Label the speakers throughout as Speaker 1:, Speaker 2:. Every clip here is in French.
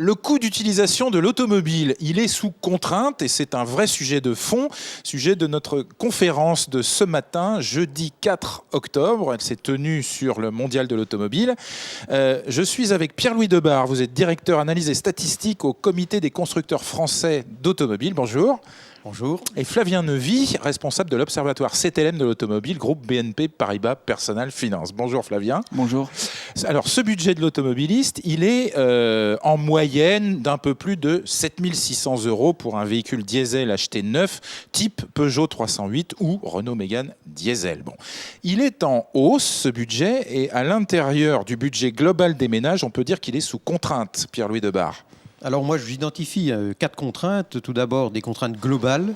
Speaker 1: Le coût d'utilisation de l'automobile, il est sous contrainte et c'est un vrai sujet de fond, sujet de notre conférence de ce matin, jeudi 4 octobre. Elle s'est tenue sur le mondial de l'automobile. Je suis avec Pierre-Louis Debar, vous êtes directeur analyse et statistique au comité des constructeurs français d'automobiles. Bonjour.
Speaker 2: Bonjour.
Speaker 1: Et Flavien Neuvy, responsable de l'Observatoire CTLM de l'automobile, groupe BNP Paribas Personal Finance. Bonjour Flavien.
Speaker 3: Bonjour.
Speaker 1: Alors ce budget de l'automobiliste, il est en moyenne d'un peu plus de 7 600 € pour un véhicule diesel acheté neuf, type Peugeot 308 ou Renault Mégane diesel. Bon. Il est en hausse ce budget et à l'intérieur du budget global des ménages, on peut dire qu'il est sous contrainte, Pierre-Louis Debar.
Speaker 2: Alors moi, j'identifie 4 contraintes. Tout d'abord, des contraintes globales,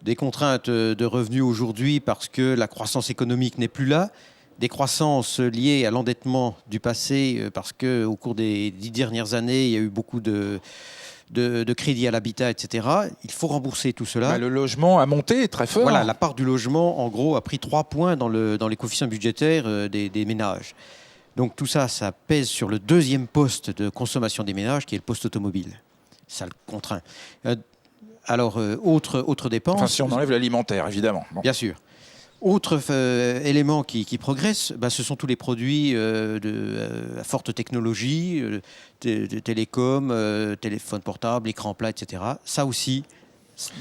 Speaker 2: des contraintes de revenus aujourd'hui parce que la croissance économique n'est plus là, des croissances liées à l'endettement du passé parce qu'au cours des 10 dernières années, il y a eu beaucoup de crédits à l'habitat, etc. Il faut rembourser tout cela.
Speaker 1: Le logement a monté très fort.
Speaker 2: Voilà, la part du logement, en gros, a pris 3 points dans les coefficients budgétaires des ménages. Donc tout ça, ça pèse sur le deuxième poste de consommation des ménages, qui est le poste automobile. Ça le contraint. Alors, autre dépense...
Speaker 1: Enfin, si on enlève l'alimentaire, évidemment. Bon.
Speaker 2: Bien sûr. Autre élément qui progresse, ce sont tous les produits à forte technologie, télécom, téléphone portable, écran plat, etc. Ça aussi,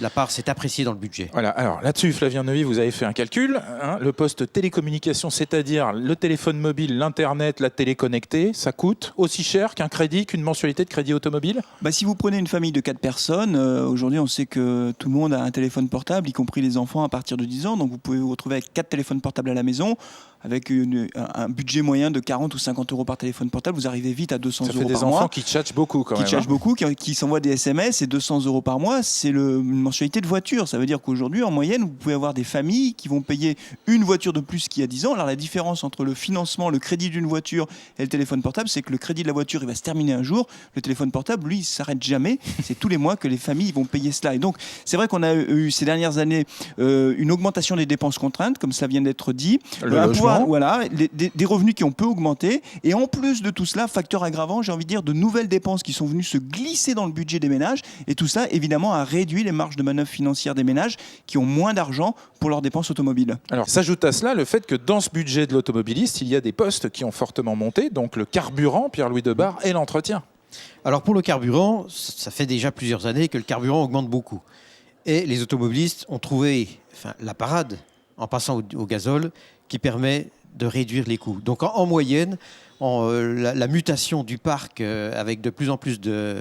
Speaker 2: la part s'est appréciée dans le budget.
Speaker 1: Voilà, alors là-dessus, Flavien Neuvy, vous avez fait un calcul. Le poste télécommunication, c'est-à-dire le téléphone mobile, l'Internet, la télé connectée, ça coûte aussi cher qu'un crédit, qu'une mensualité de crédit automobile ?
Speaker 3: Si vous prenez une famille de 4 personnes, aujourd'hui on sait que tout le monde a un téléphone portable, y compris les enfants à partir de 10 ans. Donc vous pouvez vous retrouver avec 4 téléphones portables à la maison, avec un budget moyen de 40 ou 50 € par téléphone portable. Vous arrivez vite à 200 € par mois.
Speaker 1: Ça fait des enfants qui tchatchent beaucoup quand même.
Speaker 3: Qui tchatchent beaucoup, qui s'envoient des SMS, et 200 € par mois, c'est une mensualité de voiture. Ça veut dire qu'aujourd'hui, en moyenne, vous pouvez avoir des familles qui vont payer une voiture de plus qu'il y a 10 ans. Alors la différence entre le financement, le crédit d'une voiture et le téléphone portable, c'est que le crédit de la voiture, il va se terminer un jour. Le téléphone portable, lui, il ne s'arrête jamais. C'est tous les mois que les familles vont payer cela. Et donc, c'est vrai qu'on a eu ces dernières années une augmentation des dépenses contraintes, comme ça vient d'être dit.
Speaker 1: Le logement.
Speaker 3: Voilà, des revenus qui ont peu augmenté. Et en plus de tout cela, facteur aggravant, j'ai envie de dire, de nouvelles dépenses qui sont venues se glisser dans le budget des ménages. Et tout ça, évidemment, a réduit les marges de manœuvre financières des ménages qui ont moins d'argent pour leurs dépenses automobiles.
Speaker 1: Alors, s'ajoute à cela le fait que dans ce budget de l'automobiliste, il y a des postes qui ont fortement monté, donc le carburant, Pierre-Louis Debar, et l'entretien.
Speaker 2: Alors pour le carburant, ça fait déjà plusieurs années que le carburant augmente beaucoup. Et les automobilistes ont trouvé la parade, en passant au gazole, qui permet de réduire les coûts. Donc en moyenne, la mutation du parc avec de plus en plus de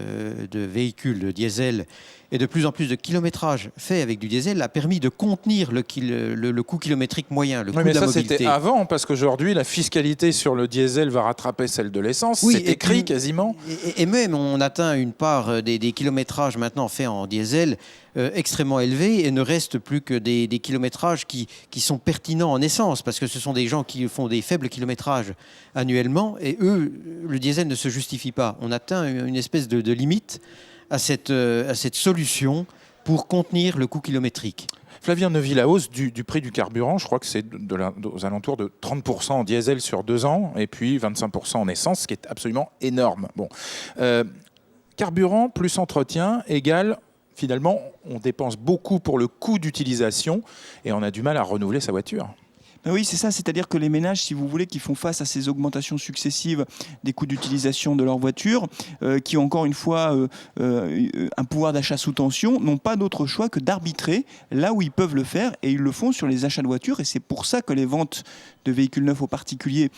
Speaker 2: véhicules diesel et de plus en plus de kilométrage fait avec du diesel a permis de contenir le coût kilométrique moyen, le coût de la mobilité.
Speaker 1: C'était avant, parce qu'aujourd'hui, la fiscalité sur le diesel va rattraper celle de l'essence. Oui, c'est écrit quasiment.
Speaker 2: Et même, on atteint une part des kilométrages maintenant faits en diesel extrêmement élevée et ne reste plus que des kilométrages qui sont pertinents en essence, parce que ce sont des gens qui font des faibles kilométrages annuellement et eux, le diesel ne se justifie pas. On atteint une espèce de limite à cette solution pour contenir le coût kilométrique.
Speaker 1: Flavien Neuvy, la hausse du prix du carburant, je crois que c'est aux alentours de 30% en diesel sur 2 ans et puis 25% en essence, ce qui est absolument énorme. Bon. Carburant plus entretien égale, finalement, on dépense beaucoup pour le coût d'utilisation et on a du mal à renouveler sa voiture.
Speaker 3: Oui, c'est ça, c'est-à-dire que les ménages, si vous voulez, qui font face à ces augmentations successives des coûts d'utilisation de leur voiture, qui ont encore une fois un pouvoir d'achat sous tension, n'ont pas d'autre choix que d'arbitrer là où ils peuvent le faire, et ils le font sur les achats de voitures, et c'est pour ça que les ventes de véhicules neufs aux particuliers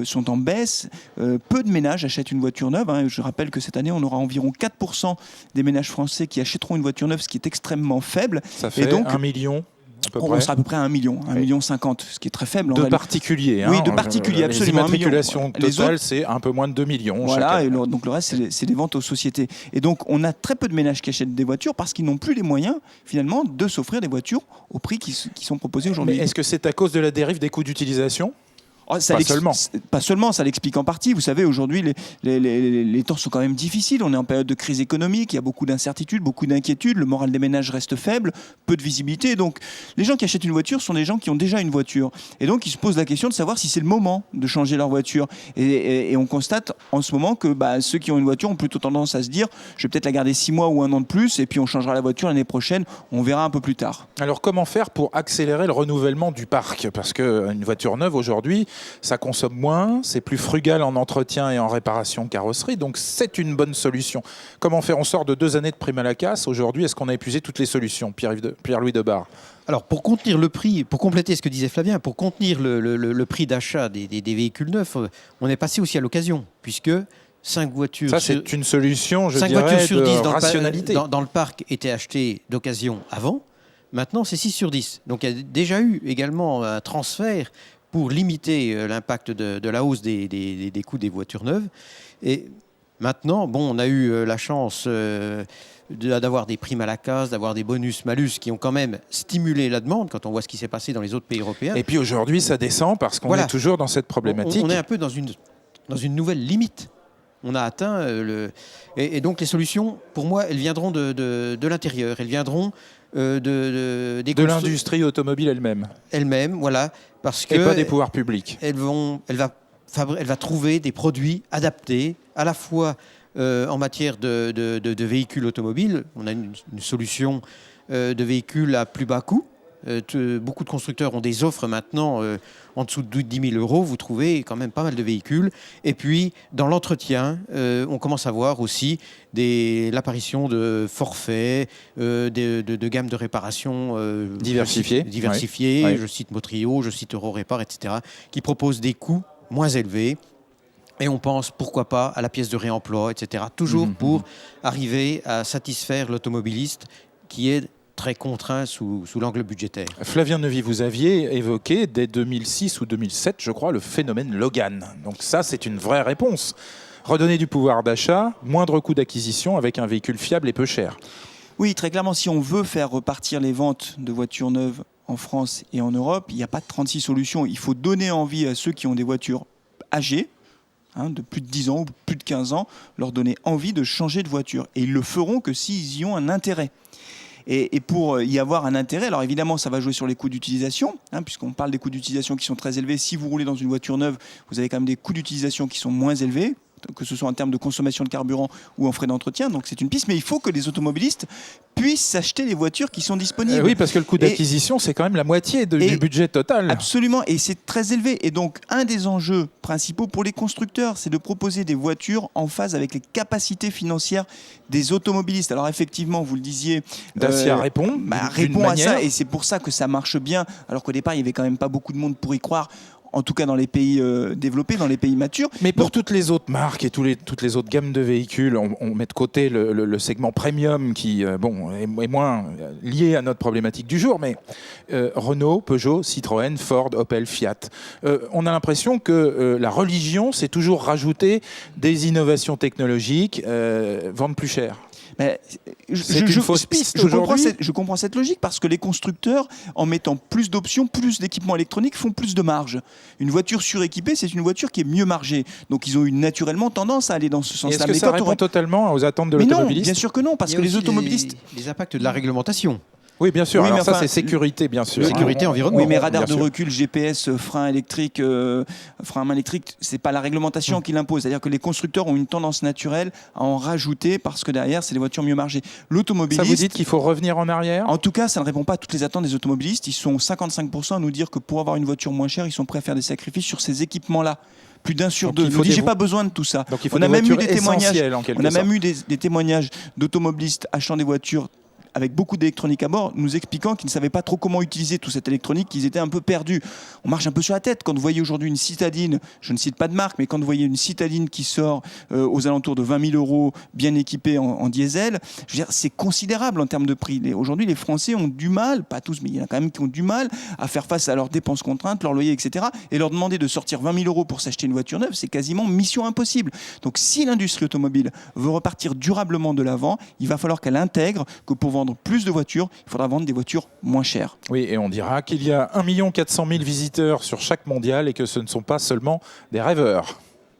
Speaker 3: sont en baisse. Peu de ménages achètent une voiture neuve. Je rappelle que cette année, on aura environ 4% des ménages français qui achèteront une voiture neuve, ce qui est extrêmement faible.
Speaker 1: Ça fait 1 million.
Speaker 3: On sera à peu près à 1 million, 1,50 million, ce qui est très faible.
Speaker 1: De particuliers.
Speaker 3: Oui, de particuliers, absolument.
Speaker 1: Les immatriculations totales, c'est un peu moins de 2 millions.
Speaker 3: Voilà, et donc le reste, c'est des ventes aux sociétés. Et donc, on a très peu de ménages qui achètent des voitures parce qu'ils n'ont plus les moyens, finalement, de s'offrir des voitures au prix qui sont proposés aujourd'hui.
Speaker 1: Mais est-ce que c'est à cause de la dérive des coûts d'utilisation ?
Speaker 3: Pas seulement, ça l'explique en partie. Vous savez, aujourd'hui, les temps sont quand même difficiles. On est en période de crise économique, il y a beaucoup d'incertitudes, beaucoup d'inquiétudes. Le moral des ménages reste faible, peu de visibilité. Donc, les gens qui achètent une voiture sont des gens qui ont déjà une voiture. Et donc, ils se posent la question de savoir si c'est le moment de changer leur voiture. Et on constate en ce moment que ceux qui ont une voiture ont plutôt tendance à se dire je vais peut-être la garder 6 mois ou 1 an de plus, et puis on changera la voiture l'année prochaine. On verra un peu plus tard.
Speaker 1: Alors, comment faire pour accélérer le renouvellement du parc ? Parce qu'une voiture neuve, aujourd'hui, ça consomme moins, c'est plus frugal en entretien et en réparation carrosserie, donc c'est une bonne solution. Comment faire ? On sort de 2 années de prime à la casse. Aujourd'hui, est-ce qu'on a épuisé toutes les solutions ? Pierre-Louis Debarre.
Speaker 2: Alors, pour contenir le prix, pour compléter ce que disait Flavien, pour contenir le prix d'achat des véhicules neufs, on est passé aussi à l'occasion, puisque 5 voitures...
Speaker 1: Ça, c'est une solution, je
Speaker 2: 5
Speaker 1: dirais,
Speaker 2: voitures sur 10
Speaker 1: de rationalité.
Speaker 2: dans le parc étaient achetées d'occasion avant. Maintenant, c'est 6 sur 10. Donc, il y a déjà eu également un transfert pour limiter l'impact de la hausse des coûts des voitures neuves. Et maintenant, on a eu la chance d'avoir des primes à la casse, d'avoir des bonus-malus qui ont quand même stimulé la demande quand on voit ce qui s'est passé dans les autres pays européens.
Speaker 1: Et puis aujourd'hui, ça descend parce qu'on est toujours dans cette problématique.
Speaker 2: On est un peu dans une nouvelle limite. On a atteint et donc les solutions, pour moi, elles viendront de l'intérieur. Elles viendront de
Speaker 1: l'industrie automobile elle-même.
Speaker 2: Elle-même, voilà. Parce que
Speaker 1: et pas des pouvoirs publics.
Speaker 2: Elle va trouver des produits adaptés, à la fois en matière de véhicules automobiles. On a une solution de véhicules à plus bas coût. Beaucoup de constructeurs ont des offres maintenant en dessous de 10 000 euros. Vous trouvez quand même pas mal de véhicules. Et puis, dans l'entretien, on commence à voir aussi l'apparition de forfaits, de gammes de réparation
Speaker 1: diversifiées.
Speaker 2: Ouais. Je cite Motrio, je cite Eurorépar, etc., qui proposent des coûts moins élevés. Et on pense, pourquoi pas, à la pièce de réemploi, etc. Toujours pour arriver à satisfaire l'automobiliste qui est très contraint sous l'angle budgétaire.
Speaker 1: Flavien Neuvy, vous aviez évoqué dès 2006 ou 2007, je crois, le phénomène Logan. Donc ça, c'est une vraie réponse. Redonner du pouvoir d'achat, moindre coût d'acquisition avec un véhicule fiable et peu cher.
Speaker 3: Oui, très clairement, si on veut faire repartir les ventes de voitures neuves en France et en Europe, il n'y a pas de 36 solutions. Il faut donner envie à ceux qui ont des voitures âgées, de plus de 10 ans ou plus de 15 ans, leur donner envie de changer de voiture. Et ils le feront que s'ils y ont un intérêt. Et pour y avoir un intérêt, alors évidemment, ça va jouer sur les coûts d'utilisation, puisqu'on parle des coûts d'utilisation qui sont très élevés. Si vous roulez dans une voiture neuve, vous avez quand même des coûts d'utilisation qui sont moins élevés, que ce soit en termes de consommation de carburant ou en frais d'entretien. Donc c'est une piste, mais il faut que les automobilistes puissent s'acheter les voitures qui sont disponibles.
Speaker 1: Oui, parce que le coût d'acquisition, c'est quand même la moitié du budget total.
Speaker 3: Absolument, et c'est très élevé. Et donc, un des enjeux principaux pour les constructeurs, c'est de proposer des voitures en phase avec les capacités financières des automobilistes. Alors effectivement, vous le disiez...
Speaker 1: Dacia répond
Speaker 3: à ça, et c'est pour ça que ça marche bien, alors qu'au départ, il n'y avait quand même pas beaucoup de monde pour y croire. En tout cas dans les pays développés, dans les pays matures.
Speaker 1: Mais pour toutes les autres marques et toutes les autres gammes de véhicules, on met de côté le segment premium qui est moins lié à notre problématique du jour, mais Renault, Peugeot, Citroën, Ford, Opel, Fiat. On a l'impression que la religion, c'est toujours rajouter des innovations technologiques, vendre plus cher. C'est une fausse piste aujourd'hui.
Speaker 3: Je comprends cette logique parce que les constructeurs, en mettant plus d'options, plus d'équipements électroniques, font plus de marge. Une voiture suréquipée, c'est une voiture qui est mieux margée. Donc ils ont eu naturellement tendance à aller dans ce sens-là.
Speaker 1: Est-ce que ça répond totalement aux attentes de l'automobiliste ?
Speaker 3: Non, bien sûr que non, parce que les automobilistes...
Speaker 2: Les impacts de la réglementation.
Speaker 1: Oui, bien sûr.
Speaker 3: Oui,
Speaker 1: alors ça, c'est sécurité, bien sûr.
Speaker 2: Sécurité, environnement.
Speaker 3: Oui, mais radar de recul, GPS, frein électrique, frein à main électrique, c'est pas la réglementation qui l'impose. C'est-à-dire que les constructeurs ont une tendance naturelle à en rajouter parce que derrière, c'est des voitures mieux margées. L'automobiliste...
Speaker 1: Ça, vous dites qu'il faut revenir en arrière ?
Speaker 3: En tout cas, ça ne répond pas à toutes les attentes des automobilistes. Ils sont 55% à nous dire que pour avoir une voiture moins chère, ils sont prêts à faire des sacrifices sur ces équipements-là. Plus d'un sur deux. Nous dit, j'ai pas besoin de tout ça.
Speaker 1: Donc il faut des voitures essentielles, en quelque sorte.
Speaker 3: On a même eu des témoignages d'automobilistes achetant des voitures avec beaucoup d'électronique à bord, nous expliquant qu'ils ne savaient pas trop comment utiliser toute cette électronique, qu'ils étaient un peu perdus. On marche un peu sur la tête. Quand vous voyez aujourd'hui une citadine, je ne cite pas de marque, mais quand vous voyez une citadine qui sort aux alentours de 20 000 euros, bien équipée en diesel, je veux dire, c'est considérable en termes de prix. Aujourd'hui, les Français ont du mal, pas tous, mais il y en a quand même qui ont du mal à faire face à leurs dépenses contraintes, leur loyer, etc. Et leur demander de sortir 20 000 euros pour s'acheter une voiture neuve, c'est quasiment mission impossible. Donc si l'industrie automobile veut repartir durablement de l'avant, il va falloir qu'elle intègre que pour vendre vendre plus de voitures, il faudra vendre des voitures moins chères.
Speaker 1: Oui, et on dira qu'il y a 1 400 000 visiteurs sur chaque mondial et que ce ne sont pas seulement des rêveurs.